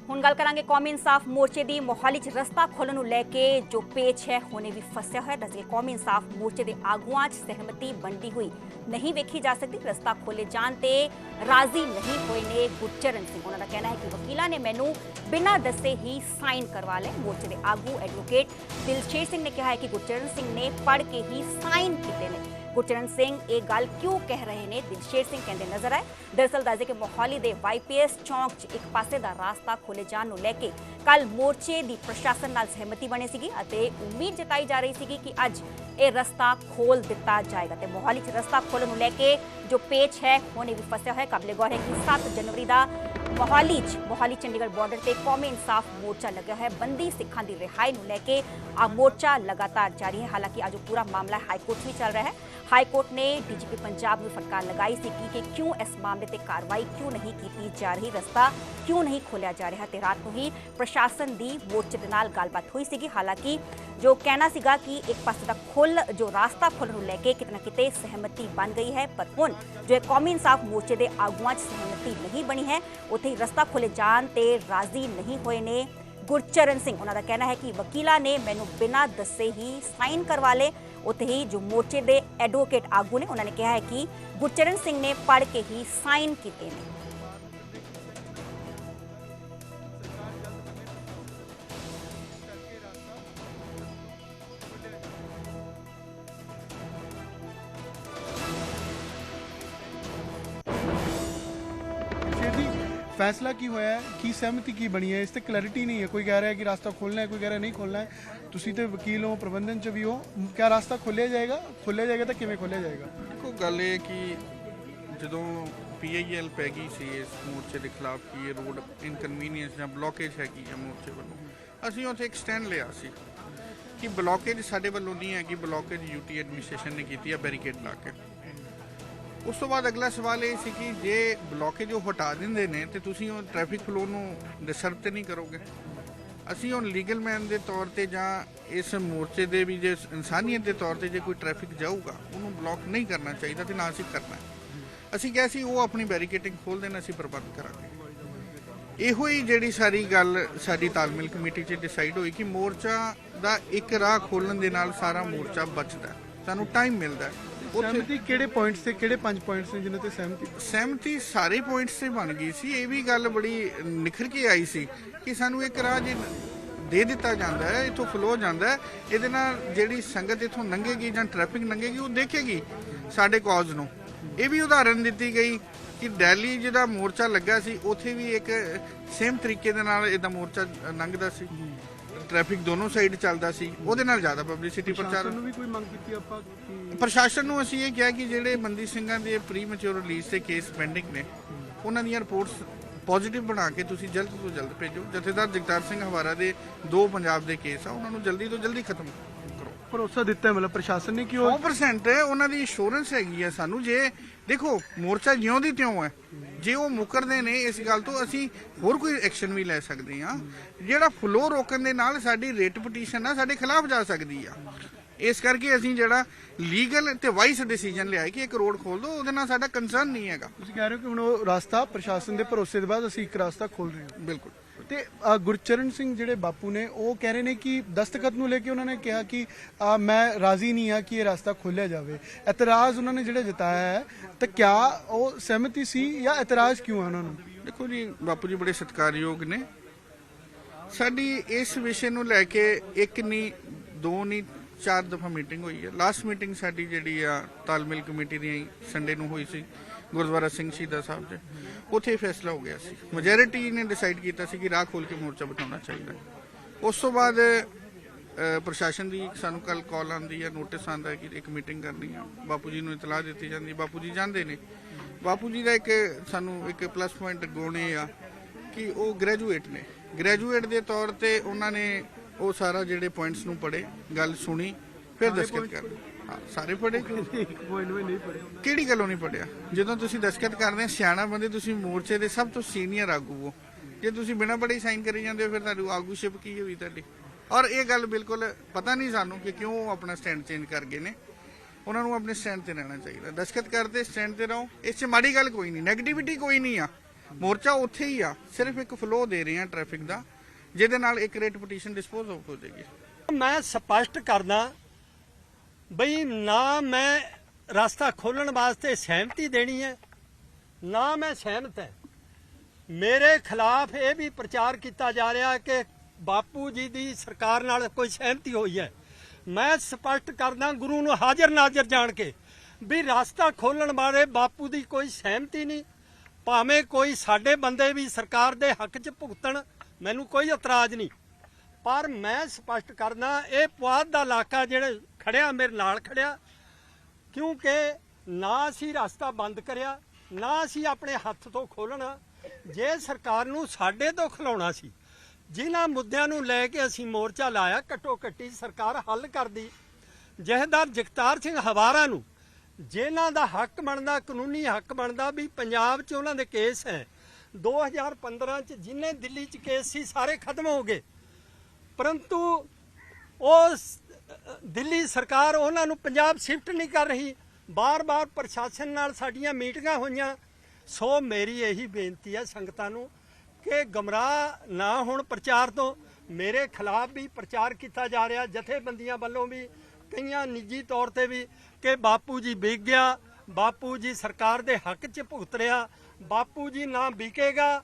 ਹੁਣ ਗੱਲ ਕਰਾਂਗੇ ਕੌਮੀ ਇਨਸਾਫ ਮੋਰਚੇ ਦੀ। ਮੋਹਾਲੀ 'ਚ ਰਸਤਾ ਖੋਲ੍ਹਣ ਨੂੰ ਲੈ ਕੇ ਜੋ ਪੇਚ ਹੈ ਹੁਣੇ ਵੀ ਫਸਿਆ ਹੋਇਆ। ਦੱਸਦੇ ਕੌਮੀ ਇਨਸਾਫ ਮੋਰਚੇ ਦੇ ਆਗੂਆਂ 'ਚ ਸਹਿਮਤੀ ਬਣਦੀ ਹੋਈ ਨਹੀਂ ਵੇਖੀ ਜਾ ਸਕਦੀ। ਰਸਤਾ ਖੋਲ੍ਹੇ ਜਾਣ ਤੇ ਰਾਜ਼ੀ ਨਹੀਂ ਹੋਏ ਨੇ ਗੁਰਚਰਨ ਸਿੰਘ। ਉਹਨਾਂ ਦਾ ਕਹਿਣਾ ਹੈ ਕਿ ਵਕੀਲਾਂ ਨੇ ਮੈਨੂੰ ਬਿਨਾਂ ਦੱਸੇ ਹੀ ਸਾਈਨ ਕਰਵਾ ਲਏ। ਮੋਰਚੇ ਦੇ ਆਗੂ ਐਡਵੋਕੇਟ ਦਿਲਸ਼ੇਰ ਸਿੰਘ ਨੇ ਕਿਹਾ ਹੈ ਕਿ ਗੁਰਚਰਨ ਸਿੰਘ ਨੇ ਪੜ੍ਹ ਕੇ ਹੀ ਸਾਈਨ ਕੀਤੇ ਨੇ। ਗੁਰਚਰਨ ਸਿੰਘ ਇਹ ਗੱਲ ਕਿਉਂ ਕਹਿ ਰਹੇ ਨੇ, ਦਿਲਸ਼ੇਰ ਸਿੰਘ ਕਹਿੰਦੇ ਨਜ਼ਰ ਆਏ। ਦਰਅਸਲ ਦੱਸਦੇ ਕਿ ਮੋਹਾਲੀ ਦੇ ਵਾਈਪੀਐਸ ਚੌਂਕ 'ਚ ਇੱਕ ਪਾਸੇ ਦਾ ਰਾਸਤਾ ਖੋਲ੍ਹੇ ਜਾਣ ਨੂੰ ਲੈ ਕੇ ਕੱਲ ਮੋਰਚੇ ਦੀ ਪ੍ਰਸ਼ਾਸਨ ਨਾਲ ਸਹਿਮਤੀ ਬਣੀ ਸੀਗੀ ਅਤੇ ਉਮੀਦ ਜਤਾਈ ਜਾ ਰਹੀ ਸੀਗੀ ਕਿ ਅੱਜ ਇਹ ਰਸਤਾ ਖੋਲ ਦਿੱਤਾ ਜਾਏਗਾ ਤੇ ਮੋਹਾਲੀ 'ਚ ਰਸਤਾ ਖੋਲ੍ਹਣ ਨੂੰ ਲੈ ਕੇ ਜੋ ਪੇਚ ਹੈ ਹੁਣੇ ਵੀ ਫਸਿਆ ਹੋਇਆ। ਕਾਬਲੇ ਗੌਰ ਹੈ ਕਿ 7 ਜਨਵਰੀ ਦਾ ਮੋਹਾਲੀ ਚੰਡੀਗੜ੍ਹ ਬਾਰਡਰ ਤੇ ਕੌਮੀ ਇਨਸਾਫ ਮੋਰਚਾ ਲੱਗਿਆ ਹੈ। ਬੰਦੀ ਸਿੱਖਾਂ ਦੀ ਰਿਹਾਈ ਨੂੰ ਲੈ ਕੇ ਆ ਮੋਰਚਾ ਲਗਾਤਾਰ ਜਾਰੀ ਹੈ। ਹਾਲਾਂਕਿ ਅੱਜ ਪੂਰਾ ਮਾਮਲਾ ਹਾਈ ਕੋਰਟ ਵੀ ਚੱਲ ਰਿਹਾ ਹੈ। ਹਾਈ ਕੋਰਟ ਨੇ ਡੀਜੀਪੀ ਪੰਜਾਬ ਨੂੰ ਫਟਕਾਰ ਲਗਾਈ ਸੀ ਕਿ ਕਿਉਂ ਇਸ ਮਾਮਲੇ ਤੇ ਕਾਰਵਾਈ ਕਿਉਂ ਨਹੀਂ ਕੀਤੀ ਜਾ ਰਹੀ, ਰਸਤਾ ਕਿਉਂ ਨਹੀਂ ਖੋਲ੍ਹਿਆ ਜਾ ਰਿਹਾ ਤੇ ਰਾਤ ਨੂੰ ਹੀ ਪ੍ਰਸ਼ਾਸਨ ਦੀ ਮੋਰਚੇ ਦੇ ਨਾਲ ਗੱਲਬਾਤ ਹੋਈ ਸੀਗੀ। ਹਾਲਾਂਕਿ ਜੋ ਕਹਿਣਾ ਸੀਗਾ ਕਿ ਇੱਕ ਪਾਸੇ ਦਾ ਜੋ ਰਾਸਤਾ ਖੋਲ੍ਹਣ ਨੂੰ ਲੈ ਕੇ ਕਿਤੇ ਨਾ ਕਿਤੇ ਸਹਿਮਤੀ ਬਣ ਗਈ ਹੈ, ਪਰ ਹੁਣ ਜੋ ਕੌਮੀ ਇਨਸਾਫ ਮੋਰਚੇ ਦੇ ਆਗੂਆਂ 'ਚ ਸਹਿਮਤੀ ਨਹੀਂ ਬਣੀ ਹੈ, ਉੱਥੇ ਹੀ ਰਸਤਾ ਖੋਲ੍ਹੇ ਜਾਣ ਤੇ ਰਾਜ਼ੀ ਨਹੀਂ ਹੋਏ ਨੇ ਗੁਰਚਰਨ ਸਿੰਘ। ਉਹਨਾਂ ਦਾ ਕਹਿਣਾ ਹੈ ਕਿ ਵਕੀਲਾਂ ਨੇ ਮੈਨੂੰ ਬਿਨਾਂ ਦੱਸੇ ਹੀ ਸਾਈਨ ਕਰਵਾ ਲਏ। ਉੱਥੇ ਹੀ ਜੋ ਮੋਰਚੇ ਦੇ ਐਡਵੋਕੇਟ ਆਗੂ ਨੇ ਉਹਨਾਂ ਨੇ ਕਿਹਾ ਹੈ ਕਿ ਗੁਰਚਰਨ ਸਿੰਘ ਨੇ ਪੜ੍ਹ ਕੇ ਹੀ ਸਾਈਨ ਕੀਤੇ ਨੇ। फैसला की होया है, की सहमति की बनी है, इस ते क्लैरिटी नहीं है। कोई कह रहा है कि रास्ता खोलना है, कोई कह रहा है नहीं खोलना है। तुसी तो वकील हो, प्रबंधन च भी हो, क्या रास्ता खोलिया जाएगा तो किवें खोलिया जाएगा? देखो गल ये कि जो PIL पै गई सी इस मोर्चे के खिलाफ कि ये रोड इनकनवीनियंस या ब्लॉकेज हैगी है मोर्चे वालों, असीं उत्थे एक स्टैंड लिया सी कि ब्लॉकेज साडे वालों नहीं है कि ब्लॉकेज UT एडमिनिस्ट्रेशन ने की है बैरीकेड ला के। उस तो बाद अगला सवाल ये सी कि जे ब्लॉकेज वो हटा देंदे ने ते तुसीं वो ट्रैफिक फ्लो नूं डिस्टर्ब ते नहीं करोगे। असीं हुण लीगल मैन के तौर पर जां इस मोर्चे के भी जे इंसानियत के तौर पर जे कोई ट्रैफिक जाऊगा उन्होंने ब्लॉक नहीं करना चाहिए तो ना असीं करना है। असीं क्या सी वो अपनी बैरीकेटिंग खोल देना, असीं प्रबंध करांगे। इहो ही जिहड़ी सारी गल साडी तालमेल कमेटी च डिसाइड हुई कि मोर्चा दा एक राह खोलण दे नाल सारा मोर्चा बचदा है, सानूं टाइम मिलदा है। सहमति किहड़े पॉइंट्स से, किहड़े 5 पॉइंट्स ने जिन्हां ते सहमति सारे पॉइंट्स से बन गई सी। ये भी गल बड़ी निखर के आई सी कि सानूं एक राह जे दे दिता जाता है, इथों फ्लो जाता है, इहदे नाल जिहड़ी संगत इथों लंघेगी जां ट्रैफिक लंघेगी वो देखेगी साडे कॉज नूं। ये भी उदाहरण दी गई कि दिल्ली जिहड़ा मोर्चा लग्गा सी उत्थे भी एक सेम तरीके दे नाल इहदा मोर्चा लंघदा सी, ट्रैफिक दोनों साइड चलदा सी, ਉਹਦੇ ਨਾਲ ਜ਼ਿਆਦਾ ਪਬਲਿਸਿਟੀ ਪ੍ਰਚਾਰ ਨੂੰ ਵੀ ਕੋਈ ਮੰਗ ਕੀਤੀ ਆਪਾਂ ਪ੍ਰਸ਼ਾਸਨ ਨੂੰ ਅਸੀਂ ਇਹ ਕਿਹਾ ਕਿ ਜਿਹੜੇ ਬੰਦੀ ਸਿੰਘਾਂ ਦੇ ਪ੍ਰੀ ਮੈਚੁਰ ਰਿਲੀਜ਼ ਤੇ ਕੇਸ ਪੈਂਡਿੰਗ ਨੇ ਉਹਨਾਂ ਦੀਆਂ ਰਿਪੋਰਟਸ ਪੋਜ਼ਿਟਿਵ ਬਣਾ ਕੇ ਤੁਸੀਂ ਜਲਦ ਤੋਂ ਜਲਦ ਭੇਜੋ। ਜਥੇਦਾਰ ਜਗਤਾਰ ਸਿੰਘ ਹਵਾਰਾ ਦੇ 2 ਪੰਜਾਬ ਦੇ ਕੇਸ ਆ, ਉਹਨਾਂ ਨੂੰ ਜਲਦੀ ਤੋਂ ਜਲਦੀ ਖਤਮ ਕਰੋ। ਭਰੋਸਾ ਦਿੱਤਾ ਮਤਲਬ ਪ੍ਰਸ਼ਾਸਨ ਨੇ ਕਿ 100% ਉਹਨਾਂ ਦੀ ਇੰਸ਼ੋਰੈਂਸ ਹੈਗੀ ਆ ਸਾਨੂੰ। ਜੇ ਦੇਖੋ ਮੋਰਚਾ ਜਿਉਂ ਦੀ ਤਿਉਂ ਹੈ, ਜੇ ਉਹ ਮੁਕਰਦੇ ਨੇ ਇਸ ਗੱਲ ਤੋਂ ਅਸੀਂ ਹੋਰ ਕੋਈ ਐਕਸ਼ਨ ਵੀ ਲੈ ਸਕਦੇ ਹਾਂ। ਜਿਹੜਾ ਫਲੋ ਰੋਕਣ ਦੇ ਨਾਲ ਸਾਡੀ ਰੇਟ ਪਟੀਸ਼ਨ ਆ ਸਾਡੇ ਖਿਲਾਫ ਜਾ ਸਕਦੀ ਆ। ਇਸ ਕਰਕੇ ਅਸੀਂ ਜਿਹੜਾ ਲੀਗਲ ਤੇ ਵਾਈਸ ਡਿਸੀਜਨ ਲਿਆ ਕਿ ਇੱਕ ਰੋਡ ਖੋਲ ਦਿਓ, ਉਹਦੇ ਨਾਲ ਸਾਡਾ ਕੰਸਰਨ ਨਹੀਂ ਹੈਗਾ। ਤੁਸੀਂ ਕਹਿ ਰਹੇ ਹੋ ਕਿ ਹੁਣ ਉਹ ਰਸਤਾ ਪ੍ਰਸ਼ਾਸਨ ਦੇ ਭਰੋਸੇ ਦੇ ਬਾਅਦ ਅਸੀਂ ਇੱਕ ਰਸਤਾ ਖੋਲ ਰਹੇ ਹਾਂ। ਬਿਲਕੁਲ। ਤੇ ਗੁਰਚਰਨ ਸਿੰਘ ਜਿਹੜੇ ਬਾਪੂ ਨੇ ਉਹ ਕਹਿ ਰਹੇ ਨੇ ਕਿ ਦਸਤਖਤ ਨੂੰ ਲੈ ਕੇ ਉਹਨਾਂ ਨੇ ਕਿਹਾ ਕਿ ਮੈਂ ਰਾਜ਼ੀ ਨਹੀਂ ਹਾਂ ਕਿ ਇਹ ਰਸਤਾ ਖੋਲ੍ਹਿਆ ਜਾਵੇ। ਇਤਰਾਜ਼ ਉਹਨਾਂ ਨੇ ਜਿਹੜਾ ਜਤਾਇਆ ਹੈ, ਤਾਂ ਕਿਆ ਉਹ ਸਹਿਮਤੀ ਸੀ ਜਾਂ ਇਤਰਾਜ਼ ਕਿਉਂ ਹੈ ਉਹਨਾਂ ਨੂੰ? ਦੇਖੋ ਜੀ, ਬਾਪੂ ਜੀ ਬੜੇ ਸਤਿਕਾਰਯੋਗ ਨੇ। ਸਾਡੀ ਇਸ ਵਿਸ਼ੇ ਨੂੰ ਲੈ ਕੇ ਇੱਕ ਨਹੀਂ, ਦੋ ਨਹੀਂ, 4 ਦਫਾ ਮੀਟਿੰਗ ਹੋਈ ਹੈ। ਲਾਸਟ ਮੀਟਿੰਗ ਸਾਡੀ ਜਿਹੜੀ ਆ ਤਾਲਮੇਲ ਕਮੇਟੀ ਦੀ ਸੰਡੇ ਨੂੰ ਹੋਈ ਸੀ ਗੁਰਦੁਆਰਾ ਸਿੰਘ ਸ਼ਹੀਦਾਂ ਸਾਹਿਬ 'ਚ। ਉੱਥੇ ਫੈਸਲਾ ਹੋ ਗਿਆ ਸੀ, ਮੈਜੋਰਿਟੀ ਨੇ ਡਿਸਾਈਡ ਕੀਤਾ ਸੀ ਕਿ ਰਾਹ ਖੋਲ ਕੇ ਮੋਰਚਾ ਬਿਠਾਉਣਾ ਚਾਹੀਦਾ। ਉਸ ਤੋਂ ਬਾਅਦ ਪ੍ਰਸ਼ਾਸਨ ਦੀ ਸਾਨੂੰ ਕੱਲ ਕਾਲ ਆਉਂਦੀ ਹੈ, ਨੋਟਿਸ ਆਉਂਦਾ ਹੈ ਕਿ ਇੱਕ ਮੀਟਿੰਗ ਕਰਨੀ ਆ। ਬਾਪੂ ਜੀ ਨੂੰ ਇਤਲਾਹ ਦਿੱਤੀ ਜਾਂਦੀ, ਬਾਪੂ ਜੀ ਜਾਂਦੇ ਨੇ। ਬਾਪੂ ਜੀ ਦਾ ਇੱਕ ਸਾਨੂੰ ਇੱਕ ਪਲੱਸ ਪੁਆਇੰਟ ਗਾਉਣੇ ਆ ਕਿ ਉਹ ਗ੍ਰੈਜੂਏਟ ਨੇ। ਗ੍ਰੈਜੂਏਟ ਦੇ ਤੌਰ ਤੇ ਉਹਨਾਂ ਨੇ ਉਹ ਸਾਰਾ ਜਿਹੜੇ ਪੁਆਇੰਟਸ ਨੂੰ ਪੜ੍ਹੇ, ਗੱਲ ਸੁਣੀ, ਫਿਰ ਦਸਤਖਤ ਕਰ। ਹਾਂ, ਸਾਰੇ ਪੜ੍ਹੇ। ਕਿਹੜੀ ਗੱਲੋਂ ਨਹੀਂ ਪੜ੍ਹਿਆ? ਜਦੋਂ ਤੁਸੀਂ ਦਸਤਖਤ ਕਰਦੇ ਆ, ਸਿਆਣਾ ਬੰਦੇ, ਤੁਸੀਂ ਮੋਰਚੇ ਦੇ ਸਭ ਤੋਂ ਸੀਨੀਅਰ ਆਗੂ ਹੋ। ਜੇ ਤੁਸੀਂ ਬਿਨਾਂ ਪੜ੍ਹੇ ਸਾਈਨ ਕਰੀ ਜਾਂਦੇ ਹੋ, ਫਿਰ ਤੁਹਾਡੀ ਆਗੂਸ਼ਿਪ ਕੀ ਹੋਈ ਤੁਹਾਡੀ? ਔਰ ਇਹ ਗੱਲ ਬਿਲਕੁਲ ਪਤਾ ਨਹੀਂ ਸਾਨੂੰ ਕਿ ਕਿਉਂ ਉਹ ਆਪਣਾ ਸਟੈਂਡ ਚੇਂਜ ਕਰ ਗਏ ਨੇ। ਉਹਨਾਂ ਨੂੰ ਆਪਣੇ ਸਟੈਂਡ ਤੇ ਰਹਿਣਾ ਚਾਹੀਦਾ। ਦਸਤਖਤ ਕਰਦੇ ਸਟੈਂਡ ਤੇ ਰਹੋ, ਇਸ 'ਚ ਮਾੜੀ ਗੱਲ ਕੋਈ ਨਹੀਂ, ਨੈਗੇਟਿਵਿਟੀ ਕੋਈ ਨਹੀਂ ਆ। ਮੋਰਚਾ ਉੱਥੇ ਹੀ ਆ, ਸਿਰਫ ਇੱਕ ਫਲੋ ਦੇ ਰਹੇ ਆ ਟ੍ਰੈਫਿਕ ਦਾ, ਜਿਹਦੇ ਨਾਲ ਇੱਕ ਰੇਟ ਪਟੀਸ਼ਨ ਡਿਸਪੋਜ਼ ਆਫ ਹੋ ਜਾਏਗੀ। ਮੈਂ ਸਪਸ਼ਟ ਕਰਦਾ ਬਈ ਨਾ ਮੈਂ ਰਸਤਾ ਖੋਲਣ ਵਾਸਤੇ ਸਹਿਮਤੀ ਦੇਣੀ ਹੈ, ਨਾ ਮੈਂ ਸਹਿਮਤ ਹੈ। ਮੇਰੇ ਖਿਲਾਫ ਇਹ ਵੀ ਪ੍ਰਚਾਰ ਕੀਤਾ ਜਾ ਰਿਹਾ ਕਿ ਬਾਪੂ ਜੀ ਦੀ ਸਰਕਾਰ ਨਾਲ ਕੋਈ ਸਹਿਮਤੀ ਹੋਈ ਹੈ। ਮੈਂ ਸਪਸ਼ਟ ਕਰਦਾ ਗੁਰੂ ਨੂੰ ਹਾਜ਼ਰ ਨਾਜ਼ਰ ਜਾਣ ਕੇ ਵੀ ਰਸਤਾ ਖੋਲਣ ਬਾਰੇ ਬਾਪੂ ਦੀ ਕੋਈ ਸਹਿਮਤੀ ਨਹੀਂ। ਭਾਵੇਂ ਕੋਈ ਸਾਡੇ ਬੰਦੇ ਵੀ ਸਰਕਾਰ ਦੇ ਹੱਕ 'ਚ ਭੁਗਤਣ, ਮੈਨੂੰ ਕੋਈ ਇਤਰਾਜ਼ ਨਹੀਂ, ਪਰ ਮੈਂ ਸਪਸ਼ਟ ਕਰਦਾ ਇਹ ਪੁਆਧ ਦਾ ਇਲਾਕਾ ਜਿਹੜੇ ਖੜਿਆ ਮੇਰੇ ਨਾਲ ਖੜਿਆ, ਕਿਉਂਕਿ ਨਾ ਅਸੀਂ ਰਸਤਾ ਬੰਦ ਕਰਿਆ, ਨਾ ਅਸੀਂ ਆਪਣੇ ਹੱਥ ਤੋਂ ਖੋਲ੍ਹਣਾ। ਜੇ ਸਰਕਾਰ ਨੂੰ ਸਾਡੇ ਤੋਂ ਖਿਲਾਉਣਾ ਸੀ, ਜਿਨ੍ਹਾਂ ਮੁੱਦਿਆਂ ਨੂੰ ਲੈ ਕੇ ਅਸੀਂ ਮੋਰਚਾ ਲਾਇਆ, ਘੱਟੋ ਘੱਟੀ ਸਰਕਾਰ ਹੱਲ ਕਰਦੀ। ਜਥੇਦਾਰ ਜਗਤਾਰ ਸਿੰਘ ਹਵਾਰਾ ਨੂੰ ਜਿਨ੍ਹਾਂ ਦਾ ਹੱਕ ਬਣਦਾ, ਕਾਨੂੰਨੀ ਹੱਕ ਬਣਦਾ ਵੀ ਪੰਜਾਬ 'ਚ ਉਹਨਾਂ ਦੇ ਕੇਸ ਹੈ, 2015 'ਚ ਜਿੰਨੇ ਦਿੱਲੀ 'ਚ ਕੇਸ ਸੀ ਸਾਰੇ ਖਤਮ ਹੋ ਗਏ, ਪਰੰਤੂ ਉਹ ਦਿੱਲੀ ਸਰਕਾਰ ਉਹਨਾਂ ਨੂੰ ਪੰਜਾਬ ਸ਼ਿਫਟ ਨਹੀਂ ਕਰ ਰਹੀ। ਬਾਰ-ਬਾਰ ਪ੍ਰਸ਼ਾਸਨ ਨਾਲ ਸਾਡੀਆਂ ਮੀਟਿੰਗਾਂ ਹੋਈਆਂ। ਸੋ ਮੇਰੀ ਇਹੀ ਬੇਨਤੀ ਹੈ ਸੰਗਤਾਂ ਨੂੰ ਕਿ ਗਮਰਾਹ ਨਾ ਹੋਣ ਪ੍ਰਚਾਰ ਤੋਂ। ਮੇਰੇ ਖਿਲਾਫ ਵੀ ਪ੍ਰਚਾਰ ਕੀਤਾ ਜਾ ਰਿਹਾ, ਜਥੇਬੰਦੀਆਂ ਵੱਲੋਂ ਵੀ, ਕਈਆਂ ਨਿੱਜੀ ਤੌਰ ਤੇ ਵੀ, ਕਿ ਬਾਪੂ ਜੀ ਵਿਕ ਗਿਆ, ਬਾਪੂ ਜੀ ਸਰਕਾਰ ਦੇ ਹੱਕ 'ਚ ਭੁਗਤ ਰਿਹਾ, ਬਾਪੂ ਜੀ ਨਾ ਵਿਕੇਗਾ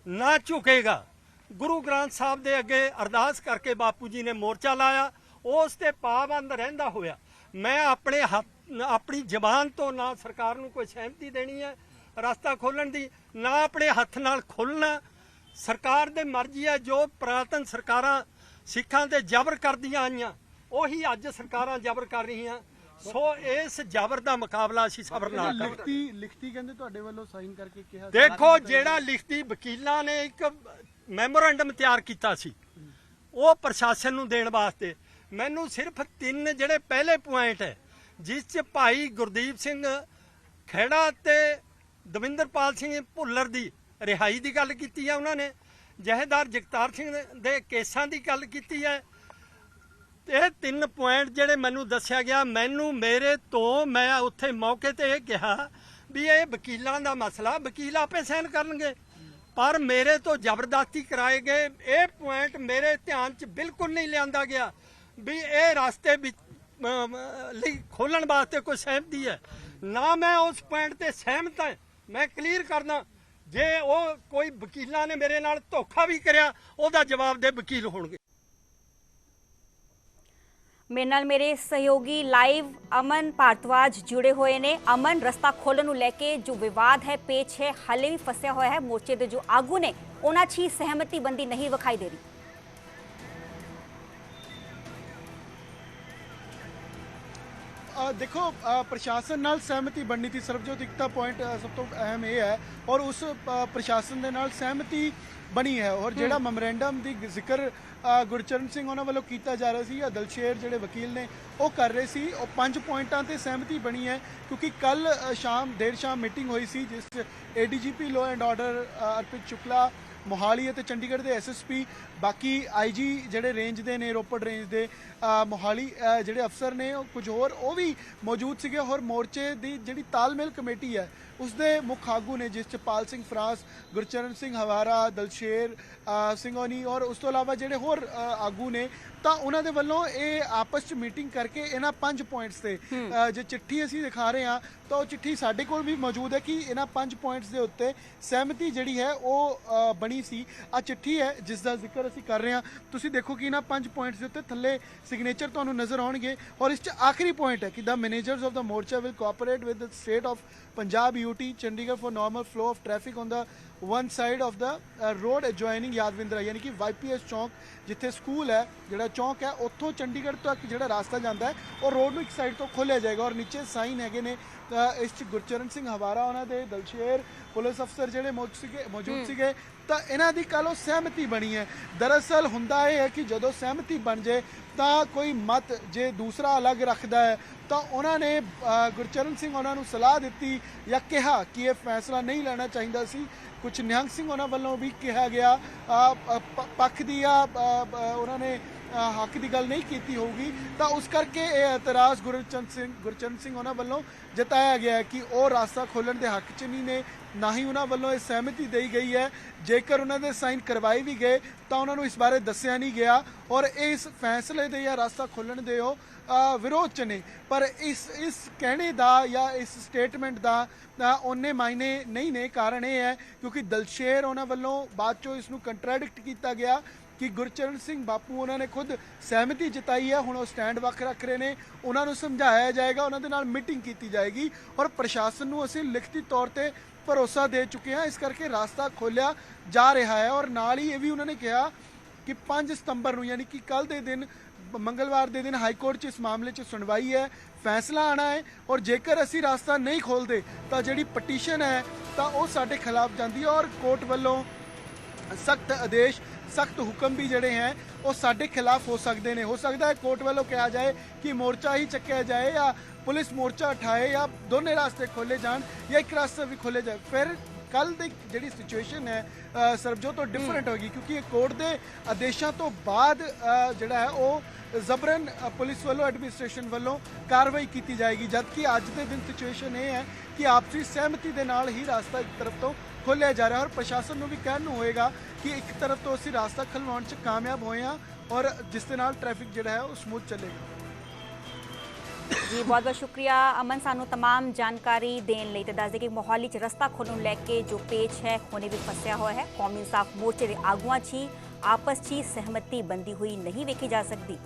ਨਾ ਝੁਕੇਗਾ। ਗੁਰੂ ਗ੍ਰੰਥ ਸਾਹਿਬ ਦੇ ਅੱਗੇ ਅਰਦਾਸ ਕਰਕੇ ਬਾਪੂ ਜੀ ਨੇ ਮੋਰਚਾ ਲਾਇਆ, ਉਸ ਤੇ ਪਾਬੰਦ ਰਹਿੰਦਾ ਹੋਇਆ ਮੈਂ ਆਪਣੇ ਆਪਣੀ ਜ਼ਬਾਨ ਤੋਂ ਨਾ ਸਰਕਾਰ ਨੂੰ ਕੋਈ ਸਹਿਮਤੀ ਦੇਣੀ ਹੈ ਰਸਤਾ ਖੋਲਣ ਦੀ, ਨਾ ਆਪਣੇ ਹੱਥ ਨਾਲ ਖੋਲ੍ਹਣਾ। ਸਰਕਾਰ ਦੇ ਮਰਜ਼ੀ ਹੈ। ਜੋ ਪੁਰਾਤਨ ਸਰਕਾਰਾਂ ਸਿੱਖਾਂ ਤੇ ਜ਼ਬਰ ਕਰਦੀਆਂ ਆਈਆਂ, ਉਹੀ ਅੱਜ ਸਰਕਾਰਾਂ ਜ਼ਬਰ ਕਰ ਰਹੀਆਂ। ਸੋ ਇਸ ਜ਼ਬਰ ਦਾ ਮੁਕਾਬਲਾ ਅਸੀਂ ਸਬਰ ਨਾਲ ਕਰਾਂਗੇ। ਲਿਖਤੀ ਕਹਿੰਦੇ ਤੁਹਾਡੇ ਵੱਲੋਂ ਸਾਈਨ ਕਰਕੇ ਕਿਹਾ। ਦੇਖੋ, ਜਿਹੜਾ ਲਿਖਤੀ ਵਕੀਲਾਂ ਨੇ ਇੱਕ ਮੈਮੋਰੈਂਡਮ ਤਿਆਰ ਕੀਤਾ ਸੀ ਉਹ ਪ੍ਰਸ਼ਾਸਨ ਨੂੰ ਦੇਣ ਵਾਸਤੇ, ਮੈਨੂੰ ਸਿਰਫ 3 ਜਿਹੜੇ ਪਹਿਲੇ ਪੁਆਇੰਟ ਹੈ, ਜਿਸ 'ਚ ਭਾਈ ਗੁਰਦੀਪ ਸਿੰਘ ਖੇੜਾ ਤੇ ਦਵਿੰਦਰਪਾਲ ਸਿੰਘ ਭੁੱਲਰ ਦੀ ਰਿਹਾਈ ਦੀ ਗੱਲ ਕੀਤੀ ਹੈ ਉਹਨਾਂ ਨੇ, ਜਥੇਦਾਰ ਜਗਤਾਰ ਸਿੰਘ ਦੇ ਕੇਸਾਂ ਦੀ ਗੱਲ ਕੀਤੀ ਹੈ। ਇਹ 3 ਪੁਆਇੰਟ ਜਿਹੜੇ ਮੈਨੂੰ ਦੱਸਿਆ ਗਿਆ, ਮੈਨੂੰ ਮੇਰੇ ਤੋਂ, ਮੈਂ ਉੱਥੇ ਮੌਕੇ ਤੇ ਇਹ ਕਿਹਾ ਵੀ ਇਹ ਵਕੀਲਾਂ ਦਾ ਮਸਲਾ, ਵਕੀਲ ਆਪੇ ਸਾਈਨ ਕਰਨਗੇ, ਪਰ ਮੇਰੇ ਤੋਂ ਜ਼ਬਰਦਸਤੀ ਕਰਾਏ ਗਏ। ਇਹ ਪੁਆਇੰਟ ਮੇਰੇ ਧਿਆਨ 'ਚ ਬਿਲਕੁਲ ਨਹੀਂ ਲਿਆਂਦਾ ਗਿਆ ਵੀ ਇਹ ਰਸਤੇ ਵਿੱਚ ਲਈ ਖੋਲਣ ਵਾਸਤੇ ਕੋਈ ਸਹਿਮਤੀ ਹੈ, ਨਾ ਮੈਂ ਉਸ ਪੁਆਇੰਟ ਤੇ ਸਹਿਮਤ ਹਾਂ। ਮੈਂ ਕਲੀਅਰ ਕਰਦਾ, ਜੇ ਉਹ ਕੋਈ ਵਕੀਲਾਂ ਨੇ ਮੇਰੇ ਨਾਲ ਧੋਖਾ ਵੀ ਕਰਿਆ, ਉਹਦਾ ਜਵਾਬ ਦੇ ਵਕੀਲ ਹੋਣਗੇ। ਮੇਰੇ ਨਾਲ ਮੇਰੇ ਸਹਿਯੋਗੀ ਲਾਈਵ ਅਮਨ ਭਾਰਤਵਾਜ ਜੁੜੇ ਹੋਏ ਨੇ। ਅਮਨ, ਰਸਤਾ ਖੋਲ੍ਹਣ ਨੂੰ ਲੈ ਕੇ ਜੋ ਵਿਵਾਦ ਹੈ, ਪੇਚ ਹੈ, ਹਾਲੇ ਵੀ ਫਸਿਆ ਹੋਇਆ ਹੈ। ਮੋਰਚੇ ਦੇ ਜੋ ਆਗੂ ਨੇ ਉਹਨਾਂ 'ਚ ਹੀ ਸਹਿਮਤੀ ਬੰਦੀ ਨਹੀਂ ਵਿਖਾਈ ਦੇ ਰਹੀ। देखो, प्रशासन नाल सहमति बननी थी सरबजोत, एक पॉइंट सब तो अहम ये है, और उस प्रशासन दे नाल सहमति बनी है। और जेड़ा मैमोरेंडम दी जिक्र गुरचरण सिंह उन्होंने वालों किया जा रहा सी, दलशेर जेड़े वकील ने वो कर रहे सी, और 5 पॉइंटां ते सहमति बनी है। क्योंकि कल शाम देर शाम मीटिंग हुई सी, जिस ADGP लॉ एंड ऑर्डर अर्पित शुक्ला ਮੋਹਾਲੀ ਅਤੇ ਚੰਡੀਗੜ੍ਹ ਦੇ ਐਸਐਸਪੀ, ਬਾਕੀ ਆਈਜੀ ਜਿਹੜੇ ਰੇਂਜ ਦੇ ਨੇ, ਰੋਪੜ ਰੇਂਜ ਦੇ ਮੋਹਾਲੀ ਜਿਹੜੇ ਅਫਸਰ ਨੇ, ਉਹ ਕੁਝ ਹੋਰ ਉਹ ਵੀ ਮੌਜੂਦ ਸੀਗੇ। ਹੋਰ ਮੋਰਚੇ ਦੀ ਜਿਹੜੀ ਤਾਲਮੇਲ ਕਮੇਟੀ ਹੈ ਉਸਦੇ ਮੁੱਖ ਆਗੂ ਨੇ, ਜਿਸ 'ਚ ਪਾਲ ਸਿੰਘ ਫਰਾਂਸ, ਗੁਰਚਰਨ ਸਿੰਘ ਹਵਾਰਾ, ਦਲਸ਼ੇਰ ਸਿੰਘ ਹੋਣੀ ਔਰ ਉਸ ਤੋਂ ਇਲਾਵਾ ਜਿਹੜੇ ਹੋਰ ਆਗੂ ਨੇ, ਤਾਂ ਉਹਨਾਂ ਦੇ ਵੱਲੋਂ ਇਹ ਆਪਸ 'ਚ ਮੀਟਿੰਗ ਕਰਕੇ ਇਹਨਾਂ 5 ਪੁਆਇੰਟਸ ਤੇ ਜੇ ਚਿੱਠੀ ਅਸੀਂ ਦਿਖਾ ਰਹੇ ਹਾਂ ਤਾਂ ਉਹ ਚਿੱਠੀ ਸਾਡੇ ਕੋਲ ਵੀ ਮੌਜੂਦ ਹੈ ਕਿ ਇਹਨਾਂ 5 ਪੁਆਇੰਟਸ ਦੇ ਉੱਤੇ ਸਹਿਮਤੀ ਜਿਹੜੀ ਹੈ ਉਹ ਬਣੀ ਸੀ। ਆ ਚਿੱਠੀ ਹੈ ਜਿਸ ਦਾ ਜ਼ਿਕਰ ਅਸੀਂ ਕਰ ਰਹੇ ਹਾਂ। ਤੁਸੀਂ ਦੇਖੋ ਕਿ ਇਹਨਾਂ 5 ਪੁਆਇੰਟਸ ਦੇ ਉੱਤੇ ਥੱਲੇ ਸਿਗਨੇਚਰ ਤੁਹਾਨੂੰ ਨਜ਼ਰ ਆਉਣਗੇ ਔਰ ਇਸ 'ਚ ਆਖਰੀ ਪੁਆਇੰਟ ਹੈ ਕਿ ਦ managers of the Morcha will cooperate with the state of Punjab UT Chandigarh for normal flow of traffic on the one side of the road adjoining Yadavindra, ਯਾਨੀ ਕਿ YPS ਚੌਂਕ ਜਿੱਥੇ ਸਕੂਲ ਹੈ, ਜਿਹੜਾ ਚੌਂਕ ਹੈ, ਉੱਥੋਂ ਚੰਡੀਗੜ੍ਹ ਤੱਕ ਜਿਹੜਾ ਰਾਸਤਾ ਜਾਂਦਾ ਹੈ ਉਹ ਰੋਡ ਨੂੰ ਇੱਕ ਸਾਈਡ ਤੋਂ ਖੋਲ੍ਹਿਆ ਜਾਏਗਾ। ਔਰ ਨੀਚੇ ਸਾਈਨ ਹੈਗੇ ਨੇ ਇਸ 'ਚ ਗੁਰਚਰਨ ਸਿੰਘ ਹਵਾਰਾ, ਉਹਨਾਂ ਦੇ ਦਲਸ਼ੇਰ ਪੁਲਿਸ ਅਫਸਰ ਜਿਹੜੇ ਮੌਜੂਦ ਸੀਗੇ। ਤਾਂ ਇਹਨਾਂ ਦੀ ਕੱਲ੍ਹ ਉਹ ਸਹਿਮਤੀ ਬਣੀ ਹੈ। ਦਰਅਸਲ ਹੁੰਦਾ ਇਹ ਹੈ ਕਿ ਜਦੋਂ ਸਹਿਮਤੀ ਬਣ ਜਾਏ ਤਾਂ ਕੋਈ ਮਤ ਜੇ ਦੂਸਰਾ ਅਲੱਗ ਰੱਖਦਾ ਹੈ ਤਾਂ ਉਹਨਾਂ ਨੇ ਗੁਰਚਰਨ ਸਿੰਘ ਉਹਨਾਂ ਨੂੰ ਸਲਾਹ ਦਿੱਤੀ ਜਾਂ ਕਿਹਾ ਕਿ ਇਹ ਫੈਸਲਾ ਨਹੀਂ ਲੈਣਾ ਚਾਹੀਦਾ ਸੀ। ਕੁਝ ਨਿਹੰਗ ਸਿੰਘ ਉਹਨਾਂ ਵੱਲੋਂ ਵੀ ਕਿਹਾ ਗਿਆ ਪੱਖ ਦੀ ਉਹਨਾਂ ਨੇ ਹੱਕ ਦੀ ਗੱਲ ਨਹੀਂ ਕੀਤੀ ਹੋਊਗੀ, ਤਾਂ ਉਸ ਕਰਕੇ ਇਹ ਇਤਰਾਜ਼ ਗੁਰਚਰਨ ਸਿੰਘ ਉਹਨਾਂ ਵੱਲੋਂ ਜਤਾਇਆ ਗਿਆ ਕਿ ਉਹ ਰਾਸਤਾ ਖੋਲ੍ਹਣ ਦੇ ਹੱਕ 'ਚ ਨਹੀਂ ਨੇ, ਨਾ ਹੀ ਉਹਨਾਂ ਵੱਲੋਂ ਇਹ ਸਹਿਮਤੀ ਦੇਈ ਗਈ ਹੈ। ਜੇਕਰ ਉਹਨਾਂ ਦੇ ਸਾਈਨ ਕਰਵਾਏ ਵੀ ਗਏ ਤਾਂ ਉਹਨਾਂ ਨੂੰ ਇਸ ਬਾਰੇ ਦੱਸਿਆ ਨਹੀਂ ਗਿਆ ਔਰ ਇਸ ਫੈਸਲੇ ਦੇ ਜਾਂ ਰਾਸਤਾ ਖੋਲ੍ਹਣ ਦੇ ਉਹ ਵਿਰੋਧ 'ਚ ਨੇ। ਪਰ ਇਸ ਕਹਿਣੇ ਦਾ ਜਾਂ ਇਸ ਸਟੇਟਮੈਂਟ ਦਾ ਉਹਨੇ ਮਾਇਨੇ ਨਹੀਂ ਨੇ। ਕਾਰਨ ਇਹ ਹੈ ਕਿਉਂਕਿ ਦਲਸ਼ੇਰ ਉਹਨਾਂ ਵੱਲੋਂ ਬਾਅਦ 'ਚੋਂ ਇਸ ਨੂੰ ਕੰਟਰਾਡਿਕਟ ਕੀਤਾ ਗਿਆ ਕਿ ਗੁਰਚਰਨ ਸਿੰਘ ਬਾਪੂ ਉਹਨਾਂ ਨੇ ਖੁਦ ਸਹਿਮਤੀ ਜਤਾਈ ਹੈ, ਹੁਣ ਉਹ ਸਟੈਂਡ ਵੱਖ ਰੱਖ ਰਹੇ ਨੇ, ਉਹਨਾਂ ਨੂੰ ਸਮਝਾਇਆ ਜਾਏਗਾ, ਉਹਨਾਂ ਦੇ ਨਾਲ ਮੀਟਿੰਗ ਕੀਤੀ ਜਾਏਗੀ ਔਰ ਪ੍ਰਸ਼ਾਸਨ ਨੂੰ ਅਸੀਂ ਲਿਖਤੀ ਤੌਰ ਤੇ ਭਰੋਸਾ ਦੇ ਚੁੱਕੇ ਹਾਂ। ਇਸ ਕਰਕੇ ਰਾਸਤਾ ਖੋਲ੍ਹਿਆ ਜਾ ਰਿਹਾ ਹੈ। ਔਰ ਨਾਲ ਹੀ ਇਹ ਵੀ ਉਹਨਾਂ ਨੇ ਕਿਹਾ ਕਿ 5 ਸਤੰਬਰ ਨੂੰ ਯਾਨੀ ਕਿ ਕੱਲ੍ਹ ਦੇ ਦਿਨ, ਮੰਗਲਵਾਰ ਦੇ ਦਿਨ ਹਾਈ ਕੋਰਟ 'ਚ ਇਸ ਮਾਮਲੇ 'ਚ ਸੁਣਵਾਈ ਹੈ, ਫੈਸਲਾ ਆਣਾ ਹੈ ਔਰ ਜੇਕਰ ਅਸੀਂ ਰਾਸਤਾ ਨਹੀਂ ਖੋਲ੍ਹਦੇ ਤਾਂ ਜਿਹੜੀ ਪਟੀਸ਼ਨ ਹੈ ਤਾਂ ਉਹ ਸਾਡੇ ਖਿਲਾਫ ਜਾਂਦੀ ਹੈ ਔਰ ਕੋਰਟ ਵੱਲੋਂ ਸਖਤ ਆਦੇਸ਼, ਸਖਤ ਹੁਕਮ ਵੀ ਜਿਹੜੇ ਹੈ ਉਹ ਸਾਡੇ ਖਿਲਾਫ ਹੋ ਸਕਦੇ ਨੇ। ਹੋ ਸਕਦਾ ਹੈ ਕੋਰਟ ਵੱਲੋਂ ਕਿਹਾ ਜਾਏ ਕਿ ਮੋਰਚਾ ਹੀ ਚੱਕਿਆ ਜਾਏ ਜਾਂ ਪੁਲਿਸ ਮੋਰਚਾ ਉਠਾਏ ਜਾਂ ਦੋਨੇ ਰਾਸਤੇ ਖੋਲ੍ਹੇ ਜਾਣ ਜਾਂ ਇੱਕ ਰਾਸਤਾ ਵੀ ਖੋਲ੍ਹੇ ਜਾਏ। ਫਿਰ ਕੱਲ੍ਹ ਦੀ ਜਿਹੜੀ ਸਿਚੁਏਸ਼ਨ ਹੈ ਸਰਬਜੋਤ ਤੋਂ ਡਿਫਰੈਂਟ ਹੋਗੀ ਕਿਉਂਕਿ ਕੋਰਟ ਦੇ ਆਦੇਸ਼ਾਂ ਤੋਂ ਬਾਅਦ ਜਿਹੜਾ ਹੈ ਉਹ ਜ਼ਬਰਨ ਪੁਲਿਸ ਵੱਲੋਂ, ਐਡਮਿਨਿਸਟ੍ਰੇਸ਼ਨ ਵੱਲੋਂ ਕਾਰਵਾਈ ਕੀਤੀ ਜਾਏਗੀ। ਜਦਕਿ ਅੱਜ ਦੇ ਦਿਨ ਸਿਚੁਏਸ਼ਨ ਇਹ ਹੈ ਕਿ ਆਪਸੀ ਸਹਿਮਤੀ ਦੇ ਨਾਲ ਹੀ ਰਾਸਤਾ ਇੱਕ ਤਰਫ ਤੋਂ ਖੋਲ੍ਹਿਆ ਜਾ ਰਿਹਾ ਔਰ ਪ੍ਰਸ਼ਾਸਨ ਨੂੰ ਵੀ ਕਹਿਣ ਨੂੰ ਹੋਏਗਾ ਕਿ ਇੱਕ ਤਰਫ ਤੋਂ ਅਸੀਂ ਰਾਸਤਾ ਖੁਲਵਾਉਣ 'ਚ ਕਾਮਯਾਬ ਹੋਏ ਹਾਂ ਔਰ ਜਿਸ ਦੇ ਨਾਲ ਟ੍ਰੈਫਿਕ ਜਿਹੜਾ ਹੈ ਉਹ ਸਮੂਥ ਚੱਲੇਗਾ। ਜੀ ਬਹੁਤ ਬਹੁਤ ਸ਼ੁਕਰੀਆ ਅਮਨ, ਸਾਨੂੰ तमाम ਜਾਣਕਾਰੀ ਦੇਣ ਲਈ। ਤੇ ਦੱਸਦੇ ਕਿ ਮੋਹਾਲੀ 'ਚ ਰਸਤਾ ਖੋਲ੍ਹਣ ਨੂੰ ਲੈ ਕੇ ਜੋ ਪੇਚ ਹੈ ਹੁਣੇ ਵੀ ਫਸਿਆ ਹੋਇਆ ਹੈ। ਕੌਮੀ ਇਨਸਾਫ ਮੋਰਚੇ ਦੇ ਆਗੂਆਂ 'ਚ ਹੀ ਆਪਸ 'ਚ ਹੀ ਸਹਿਮਤੀ ਬੰਦੀ ਹੋਈ ਨਹੀਂ ਵੇਖੀ ਜਾ ਸਕਦੀ।